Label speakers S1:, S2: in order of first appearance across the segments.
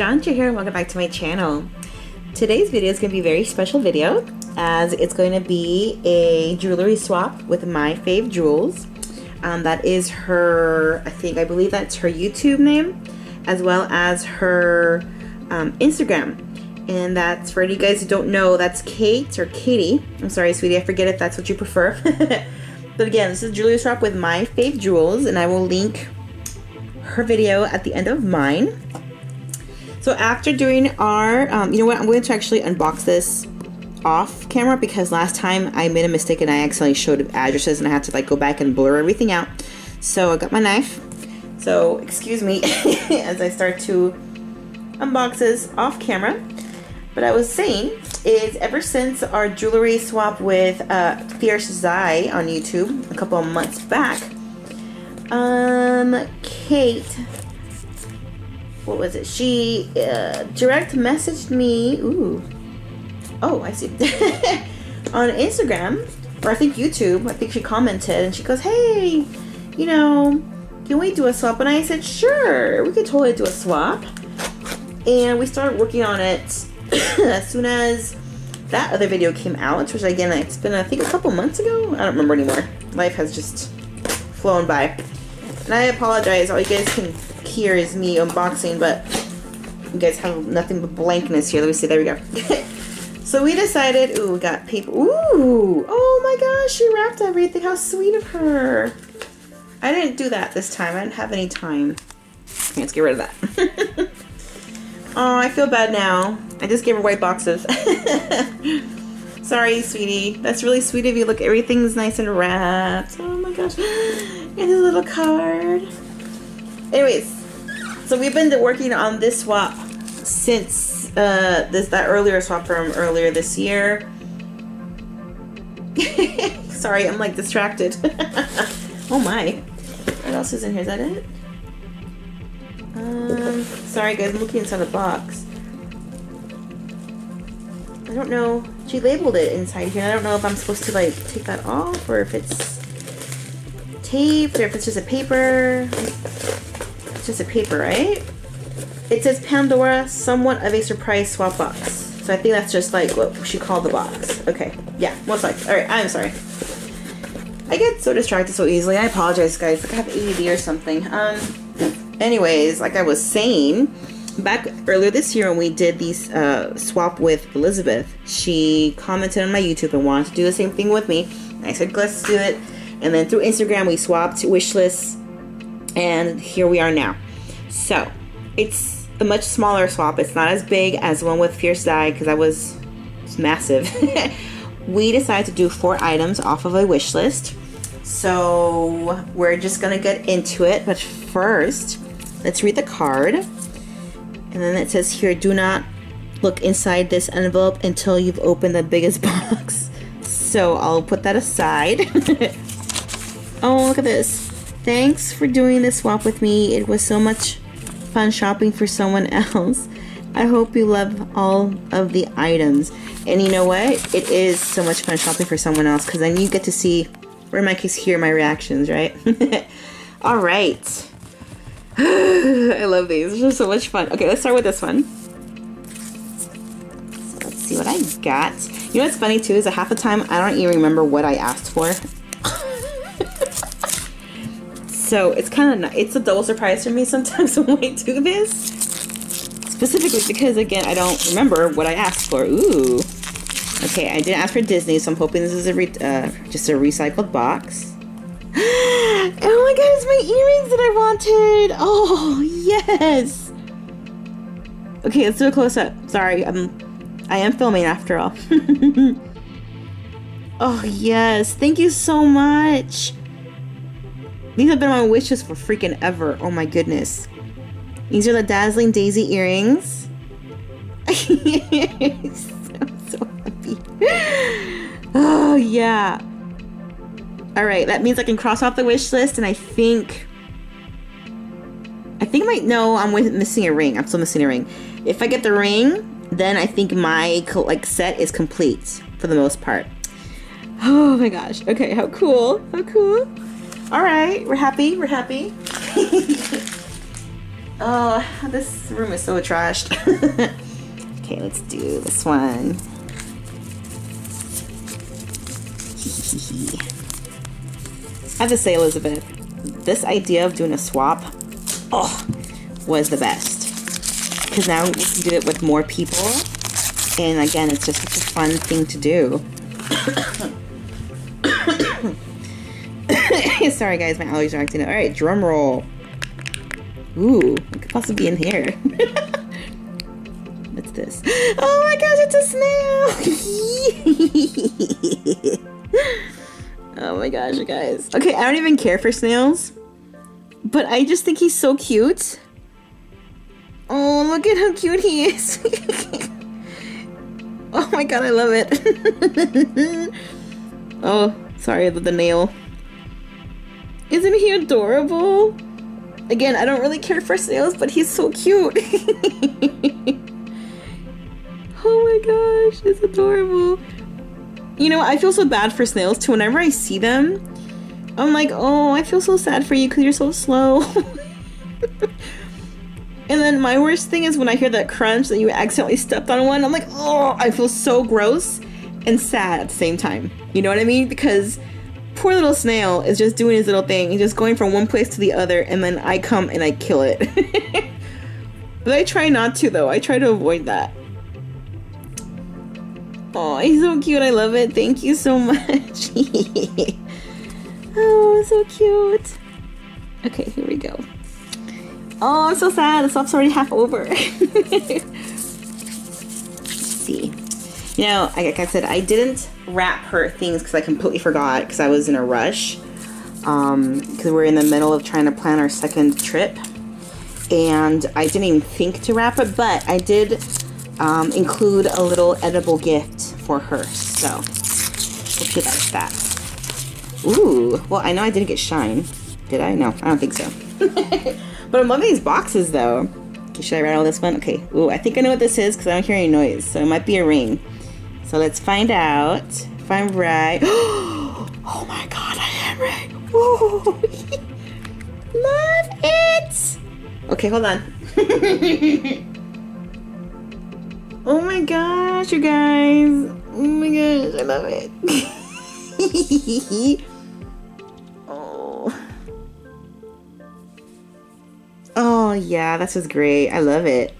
S1: Jonja here, and welcome back to my channel. Today's video is going to be a very special video, as it's going to be a jewelry swap with my fave jewels. That is her, I believe that's her YouTube name, as well as her Instagram. And that's, for you guys who don't know, that's Kate or Katie. I'm sorry, sweetie, I forget if that's what you prefer. But again, this is jewelry swap with my fave jewels, and I will link her video at the end of mine. So after doing our, you know what, I'm going to actually unbox this off camera, because last time I made a mistake and I accidentally showed addresses and I had to like go back and blur everything out. So I got my knife. So excuse me as I start to unbox this off camera. But I was saying is, ever since our jewelry swap with Fierce Zai on YouTube a couple of months back, Kate, what was it? She direct messaged me. Ooh, oh, I see. On Instagram, or I think YouTube. I think she commented and she goes, "Hey, you know, can we do a swap?" And I said, "Sure, we could totally do a swap." And we started working on it as soon as that other video came out, which again, it's been I think a couple months ago. I don't remember anymore. Life has just flown by. And I apologize, all you guys can hear is me unboxing, but you guys have nothing but blankness here. Let me see, there we go. So we decided, ooh, we got paper. Ooh, oh my gosh, she wrapped everything. How sweet of her. I didn't do that this time. I didn't have any time. Okay, let's get rid of that. Oh, I feel bad now. I just gave her white boxes. Sorry, sweetie. That's really sweet of you. Look, everything's nice and wrapped. Oh my gosh. And a little card. Anyways, so we've been working on this swap since that earlier swap from earlier this year. Sorry, I'm like distracted. Oh my. What else is in here? Is that it? Sorry guys, I'm looking inside the box. I don't know. She labeled it inside here. I don't know if I'm supposed to like take that off, or if it's taped, or if it's just a paper. It's just a paper, right? It says Pandora, somewhat of a surprise swap box. So I think that's just like what she called the box. Okay, yeah, most likely. Alright, I'm sorry. I get so distracted so easily. I apologize, guys. Like I have ADD or something. Anyways, like I was saying, back earlier this year when we did these swap with Elizabeth, she commented on my YouTube and wanted to do the same thing with me. And I said, let's do it. And then through Instagram, we swapped wish lists, and here we are now. So it's a much smaller swap. It's not as big as the one with Fierce Zai, because that was massive. We decided to do 4 items off of a wish list. So we're just gonna get into it, but first, let's read the card. And then it says here, do not look inside this envelope until you've opened the biggest box. So I'll put that aside. Oh, look at this. Thanks for doing this swap with me. It was so much fun shopping for someone else. I hope you love all of the items. And you know what? It is so much fun shopping for someone else, because then you get to see, or in my case, hear my reactions, right? All right. I love these. They're just so much fun. Okay, let's start with this one. So let's see what I got. You know what's funny too is that half the time I don't even remember what I asked for. So it's kind of, it's a double surprise for me sometimes when I do this. Specifically because, again, I don't remember what I asked for. Ooh. Okay, I didn't ask for Disney, so I'm hoping this is just a recycled box. Oh my god, it's my earrings that I wanted! Oh, yes! Okay, let's do a close-up. Sorry, I am filming after all. Oh, yes. Thank you so much. These have been my wishes for freaking ever. Oh my goodness. These are the Dazzling Daisy earrings. I'm so happy. Oh, yeah. Alright, that means I can cross off the wish list, and I think no, I'm missing a ring. I'm still missing a ring. If I get the ring, then I think my set is complete for the most part. Oh my gosh. Okay, how cool. How cool. Alright, we're happy. We're happy. Oh, this room is so trashed. Okay, let's do this one. I have to say, Elizabeth, this idea of doing a swap, oh, was the best. Because now we can do it with more people. And again, it's just such a fun thing to do. Sorry guys, my allergies are acting up. Alright, drum roll. Ooh, what could possibly be in here? What's this? Oh my gosh, it's a snail! Oh my gosh, you guys. Okay, I don't even care for snails. But I just think he's so cute. Oh, look at how cute he is. Oh my god, I love it. Oh, sorry, the nail. Isn't he adorable? Again, I don't really care for snails, but he's so cute. Oh my gosh, it's adorable. You know, I feel so bad for snails too. Whenever I see them, I'm like, oh, I feel so sad for you because you're so slow. And then my worst thing is when I hear that crunch that you accidentally stepped on one, I'm like, oh, I feel so gross and sad at the same time. You know what I mean? Because poor little snail is just doing his little thing. He's just going from one place to the other, and then I come and I kill it. But I try not to, though. I try to avoid that. Oh, he's so cute. I love it. Thank you so much. Oh, so cute. Okay, here we go. Oh, I'm so sad. The swap's already half over. Let's see. You know, like I said, I didn't wrap her things because I completely forgot because I was in a rush. Because we're in the middle of trying to plan our second trip. And I didn't even think to wrap it, but I did include a little edible gift for her. So, hope she likes that. Ooh, well, I know I didn't get shine. Did I? No, I don't think so. But I'm loving these boxes, though. Okay, should I rattle this one? Okay. Ooh, I think I know what this is because I don't hear any noise. So it might be a ring. So let's find out if I'm right. Oh my god, I am right. Whoa. Love it. Okay, hold on. Oh my gosh, you guys. Oh my gosh, I love it. Oh. Oh yeah, that's just great. I love it.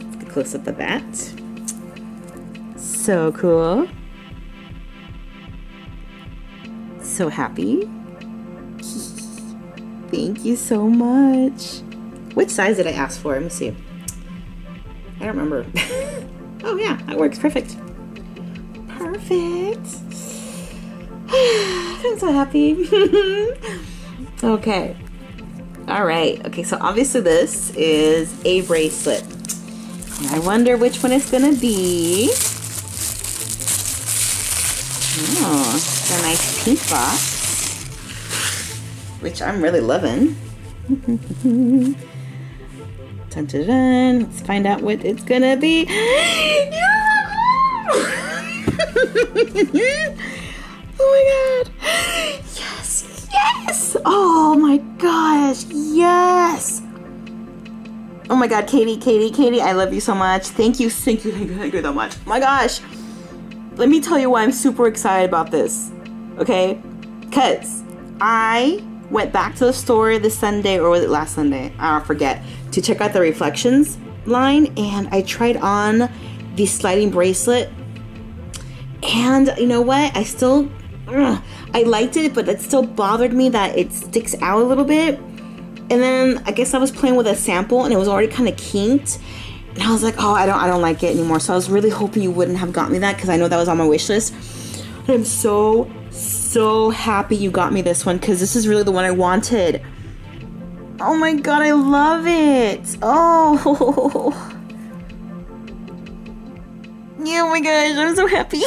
S1: Let's get close up of that. So cool. So happy. Thank you so much. Which size did I ask for? Let me see. I don't remember. Oh yeah, that works. Perfect. Perfect. I'm so happy. Okay. Alright. Okay, so obviously this is a bracelet. And I wonder which one it's gonna be. Oh, it's a nice pink box. Which I'm really loving. Dun, dun, dun. Let's find out what it's gonna be. Oh my god. Yes, yes. Oh my gosh, yes. Oh my god, Katie, I love you so much. Thank you so much. Oh my gosh. Let me tell you why I'm super excited about this. Okay? Because I went back to the store this Sunday, or was it last Sunday? I forget. To check out the reflections line, and I tried on the sliding bracelet. And you know what? I still, I liked it, but it still bothered me that it sticks out a little bit. And then I guess I was playing with a sample, and it was already kind of kinked. And I was like, oh, I don't like it anymore. So I was really hoping you wouldn't have got me that because I know that was on my wish list. And I'm so happy you got me this one because this is really the one I wanted. Oh my god, I love it. Oh. Yeah, oh my gosh, I'm so happy.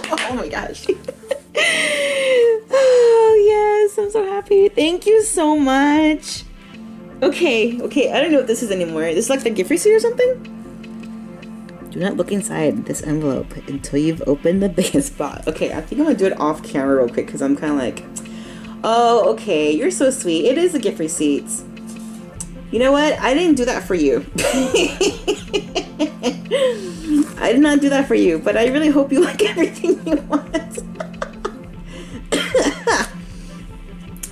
S1: Oh my gosh. Oh yes, I'm so happy. Thank you so much. Okay, I don't know what this is anymore. This is like the gift receipt or something? Do not look inside this envelope until you've opened the biggest box. Okay, I think I'm gonna do it off camera real quick because I'm kind of like, Oh, okay. You're so sweet. It is a gift receipts. You know what? I didn't do that for you. I did not do that for you, but I really hope you like everything you want.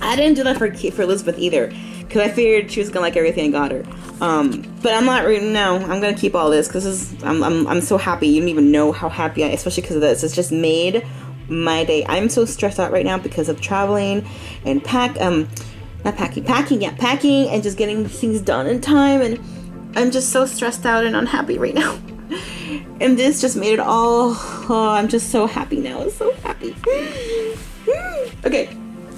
S1: I didn't do that for Elizabeth either, because I figured she was gonna like everything I got her. But I'm not. No, I'm gonna keep all this because I'm so happy. You don't even know how happy I am, especially because of this. It's just made my day. I'm so stressed out right now because of traveling and packing and just getting things done in time, and I'm just so stressed out and unhappy right now. And this just made it all. Oh, I'm just so happy now. I'm so happy. Okay.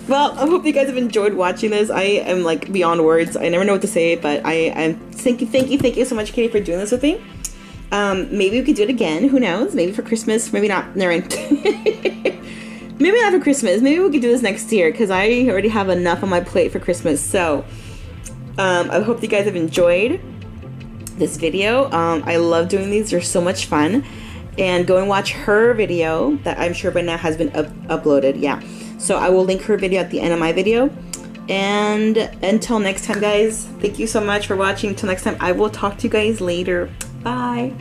S1: Well, I hope you guys have enjoyed watching this. I am like beyond words. I never know what to say, but I'm thank you so much, Katie, for doing this with me. Maybe we could do it again. Who knows? Maybe for Christmas. Maybe not. Never mind. Maybe not for Christmas. Maybe we could do this next year because I already have enough on my plate for Christmas. So I hope you guys have enjoyed this video. I love doing these. They're so much fun. And go and watch her video that I'm sure by now has been uploaded. Yeah. So I will link her video at the end of my video. And until next time, guys, thank you so much for watching. Until next time, I will talk to you guys later. Bye.